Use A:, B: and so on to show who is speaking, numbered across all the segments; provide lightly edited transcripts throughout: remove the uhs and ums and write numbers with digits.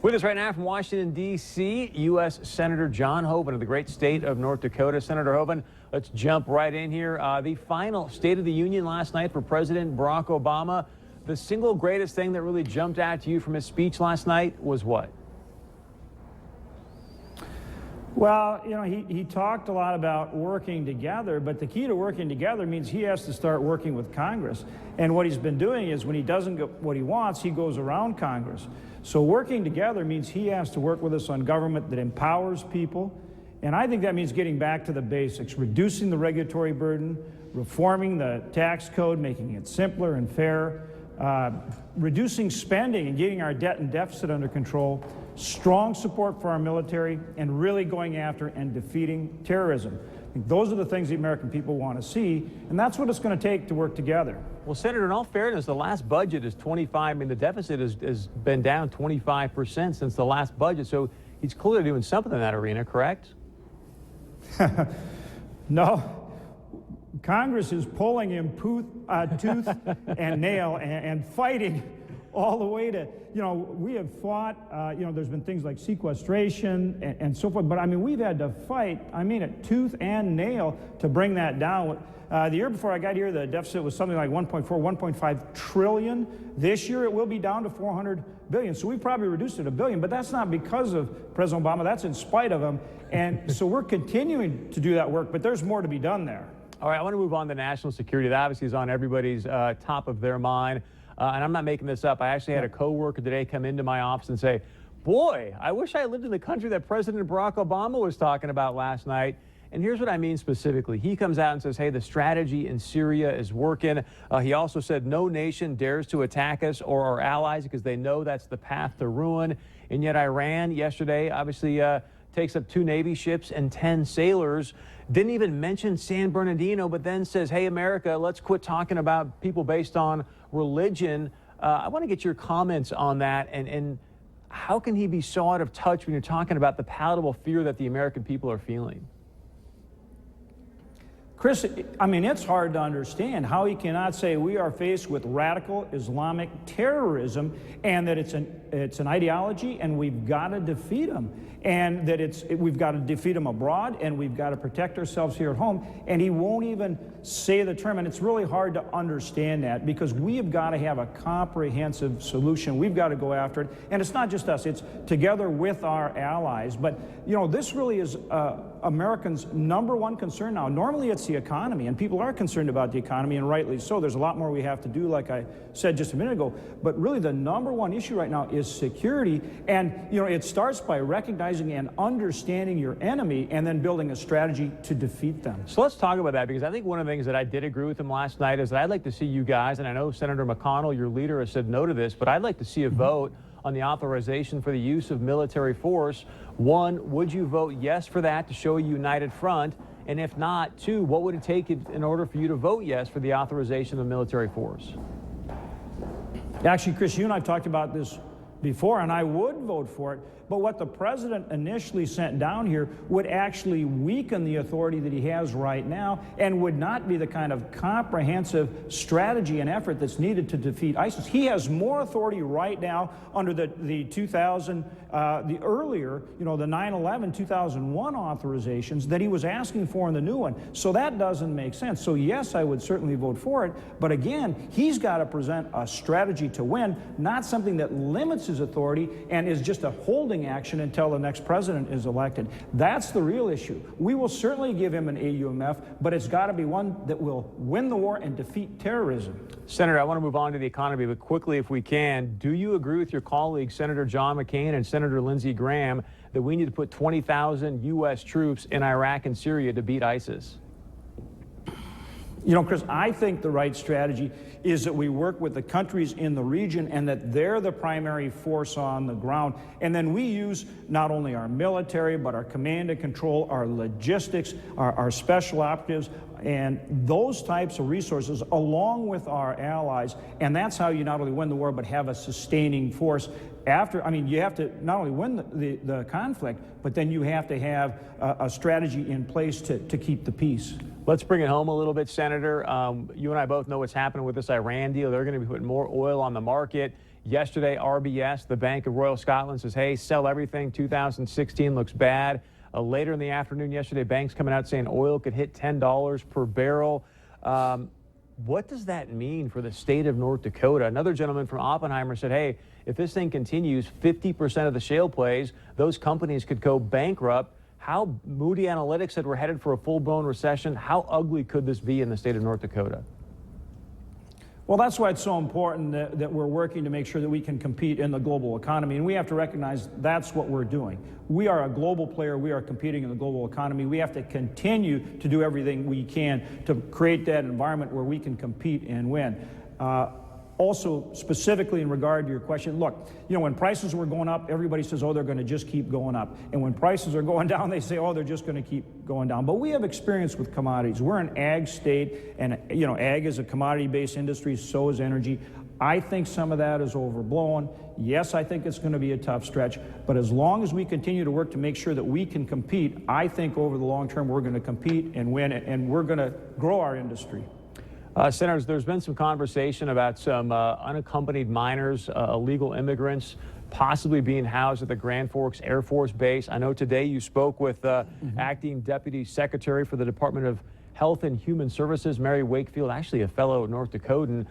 A: With us right now from Washington, D.C., U.S. Senator John Hoeven of the great state of North Dakota. Senator Hoeven, let's jump right in here. The final State of the Union last night for President Barack Obama. The single greatest thing that really jumped out to you from his speech last night was what?
B: Well, you know, he talked a lot about working together, but the key to working together means he has to start working with Congress. And what he's been doing is when he doesn't get what he wants, he goes around Congress. So working together means he has to work with us on government that empowers people. And I think that means getting back to the basics, reducing the regulatory burden, reforming the tax code, making it simpler and fair, reducing spending and getting our debt and deficit under control, strong support for our military, and really going after and defeating terrorism. I think those are the things the American people want to see, and that's what it's going to take to work together.
A: Well, Senator, in all fairness, the last budget is 25. I mean, the deficit has been down 25% since the last budget, so he's clearly doing something in that arena, correct?
B: No. Congress is pulling him tooth and nail and fighting all the way to, you know, we have fought, you know, there's been things like sequestration and so forth, but I mean, we've had to fight, I mean it, tooth and nail to bring that down. The year before I got here, the deficit was something like 1.4, 1.5 trillion. This year, it will be down to 400 billion. So we probably reduced it $1 billion, but that's not because of President Obama, that's in spite of him. And so we're continuing to do that work, but there's more to be done there.
A: All right, I want to move on to national security. That obviously is on everybody's top of their mind. And I'm not making this up. I actually had a coworker today come into my office and say, boy, I wish I lived in the country that President Barack Obama was talking about last night. And here's what I mean specifically. He comes out and says, hey, the strategy in Syria is working. He also said no nation dares to attack us or our allies because they know that's the path to ruin. And yet Iran yesterday obviously takes up 2 Navy ships and 10 sailors. Didn't even mention San Bernardino, but then says, hey, America, let's quit talking about people based on religion. I want to get your comments on that. And how can he be so out of touch when you're talking about the palatable fear that the American people are feeling?
B: Chris, I mean, it's hard to understand how he cannot say we are faced with radical Islamic terrorism and that it's an ideology and we've got to defeat them, and that we've got to defeat them abroad and we've got to protect ourselves here at home. And he won't even say the term, and it's really hard to understand that because we have got to have a comprehensive solution. We've got to go after it, and it's not just us, it's together with our allies. But, you know, this really is Americans' #1 concern now. Normally it's the economy, and people are concerned about the economy, and rightly so. There's a lot more we have to do, like I said just a minute ago. But really the #1 issue right now is security. And, you know, it starts by recognizing and understanding your enemy and then building a strategy to defeat them.
A: So let's talk about that, because I think one of the things that I did agree with him last night is that I'd like to see you guys, and I know Senator McConnell, your leader, has said no to this, but I'd like to see a vote on the authorization for the use of military force. 1, would you vote yes for that to show a united front? And if not, 2, what would it take in order for you to vote yes for the authorization of military force?
B: Actually, Chris, you and I have talked about this before, and I would vote for it. But what the president initially sent down here would actually weaken the authority that he has right now and would not be the kind of comprehensive strategy and effort that's needed to defeat ISIS. He has more authority right now under the earlier, you know, the 9/11, 2001 authorizations that he was asking for in the new one. So that doesn't make sense. So yes, I would certainly vote for it. But again, he's got to present a strategy to win, not something that limits his authority and is just a holding action until the next president is elected. That's the real issue. We will certainly give him an AUMF, but it's got to be one that will win the war and defeat terrorism.
A: Senator, I want to move on to the economy, but quickly, if we can, do you agree with your colleagues, Senator John McCain and Senator Lindsey Graham, that we need to put 20,000 U.S. troops in Iraq and Syria to beat ISIS?
B: You know, Chris, I think the right strategy is that we work with the countries in the region and that they're the primary force on the ground. And then we use not only our military, but our command and control, our logistics, our special operatives, and those types of resources along with our allies. And that's how you not only win the war, but have a sustaining force. After, I mean, you have to not only win the conflict, but then you have to have a strategy in place to keep the peace.
A: Let's bring it home a little bit, Senator. You and I both know what's happening with this Iran deal. They're going to be putting more oil on the market. Yesterday, RBS, the Bank of Royal Scotland, says, hey, sell everything. 2016 looks bad. Later in the afternoon yesterday, banks coming out saying oil could hit $10 per barrel. What does that mean for the state of North Dakota? Another gentleman from Oppenheimer said, hey, if this thing continues, 50% of the shale plays, those companies could go bankrupt. How Moody Analytics said we're headed for a full-blown recession. How ugly could this be in the state of North Dakota?
B: Well, that's why it's so important that we're working to make sure that we can compete in the global economy. And we have to recognize that's what we're doing. We are a global player. We are competing in the global economy. We have to continue to do everything we can to create that environment where we can compete and win. Also, specifically in regard to your question, look, you know, when prices were going up, everybody says, oh, they're going to just keep going up. And when prices are going down, they say, oh, they're just going to keep going down. But we have experience with commodities. We're an ag state, and, you know, ag is a commodity-based industry, so is energy. I think some of that is overblown. Yes, I think it's going to be a tough stretch, but as long as we continue to work to make sure that we can compete, I think over the long term we're going to compete and win, and we're going to grow our industry.
A: Senators, there's been some conversation about some unaccompanied minors, illegal immigrants, possibly being housed at the Grand Forks Air Force Base. I know today you spoke with Acting Deputy Secretary for the Department of Health and Human Services, Mary Wakefield, actually a fellow North Dakotan.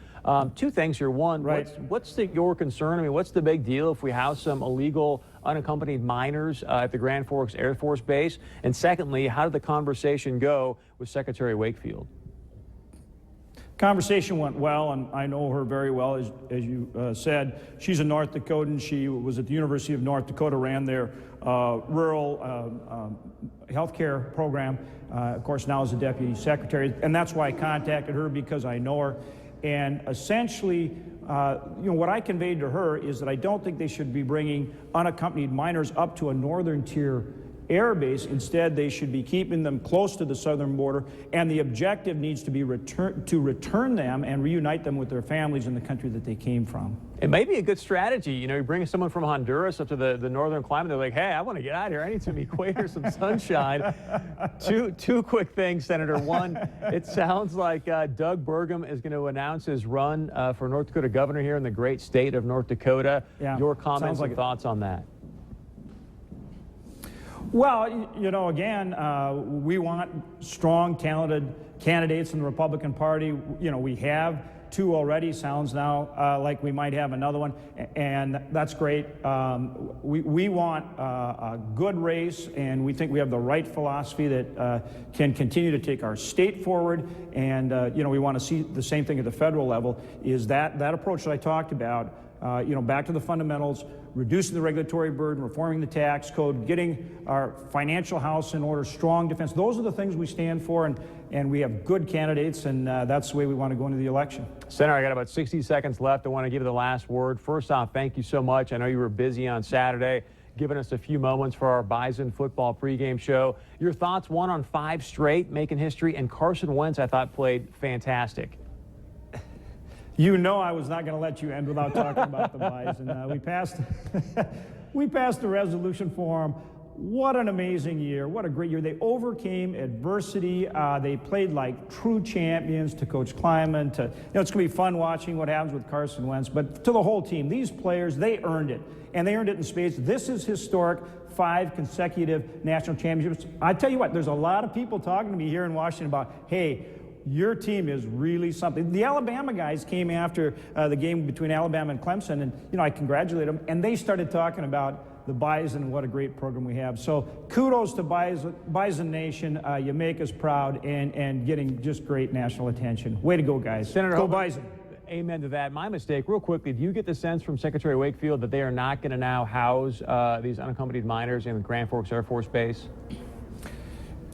A: Two things here. One,
B: right.
A: what's your concern? I mean, what's the big deal if we house some illegal unaccompanied minors at the Grand Forks Air Force Base? And secondly, how did the conversation go with Secretary Wakefield?
B: Conversation went well, and I know her very well, as you said. She's a North Dakotan. She was at the University of North Dakota, ran their rural healthcare program. Of course, now is a deputy secretary, and that's why I contacted her, because I know her. And essentially, you know, what I conveyed to her is that I don't think they should be bringing unaccompanied minors up to a northern tier air base. Instead, they should be keeping them close to the southern border, and the objective needs to be to return them and reunite them with their families in the country that they came from.
A: It may be a good strategy. You know, you bring someone from Honduras up to the northern climate, they're like, hey, I want to get out of here. I need some equator, some sunshine. Two quick things, Senator. One, it sounds like Doug Burgum is going to announce his run for North Dakota governor here in the great state of North Dakota.
B: Yeah,
A: your comments and thoughts on that?
B: Well, you know, again, we want strong, talented candidates in the Republican Party. You know, we have two already. Sounds now like we might have another one, and that's great. We want a good race, and we think we have the right philosophy that can continue to take our state forward. And you know, we want to see the same thing at the federal level. Is that approach that I talked about? You know, back to the fundamentals, reducing the regulatory burden, reforming the tax code, getting our financial house in order, strong defense. Those are the things we stand for, and we have good candidates, and that's the way we want to go into the election.
A: Senator, I got about 60 seconds left. I want to give you the last word. First off, thank you so much. I know you were busy on Saturday, giving us a few moments for our Bison football pregame show. Your thoughts, one on 5 straight, making history, and Carson Wentz, I thought, played fantastic.
B: You know I was not going to let you end without talking about the Bison. We passed a resolution for them. What an amazing year. What a great year. They overcame adversity. They played like true champions. To Coach Kleiman, you know, it's going to be fun watching what happens with Carson Wentz. But to the whole team, these players, they earned it. And they earned it in spades. This is historic. 5 consecutive national championships. I tell you what, there's a lot of people talking to me here in Washington about, hey, your team is really something. The Alabama guys came after the game between Alabama and Clemson, and you know, I congratulate them, and they started talking about the Bison and what a great program we have. So kudos to Bison Nation. You make us proud and getting just great national attention. Way to go, guys.
A: Senator
B: Go
A: Hoeven,
B: Bison.
A: Amen to that. My mistake. Real quickly, do you get the sense from Secretary Wakefield that they are not going to now house these unaccompanied minors in the Grand Forks Air Force Base?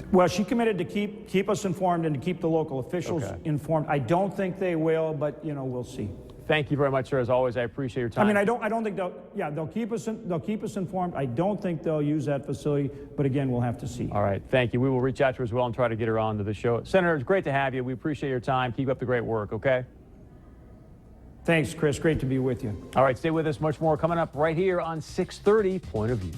B: Well, she committed to keep us informed and to keep the local officials informed. I don't think they will, but you know, we'll see.
A: Thank you very much, sir. As always, I appreciate your time.
B: I mean, I don't think they'll keep us informed. I don't think they'll use that facility, but again, we'll have to see.
A: All right, thank you. We will reach out to her as well and try to get her on to the show. Senator, it's great to have you. We appreciate your time. Keep up the great work, okay?
B: Thanks, Chris. Great to be with you.
A: All right, stay with us. Much more coming up right here on 630 Point of View.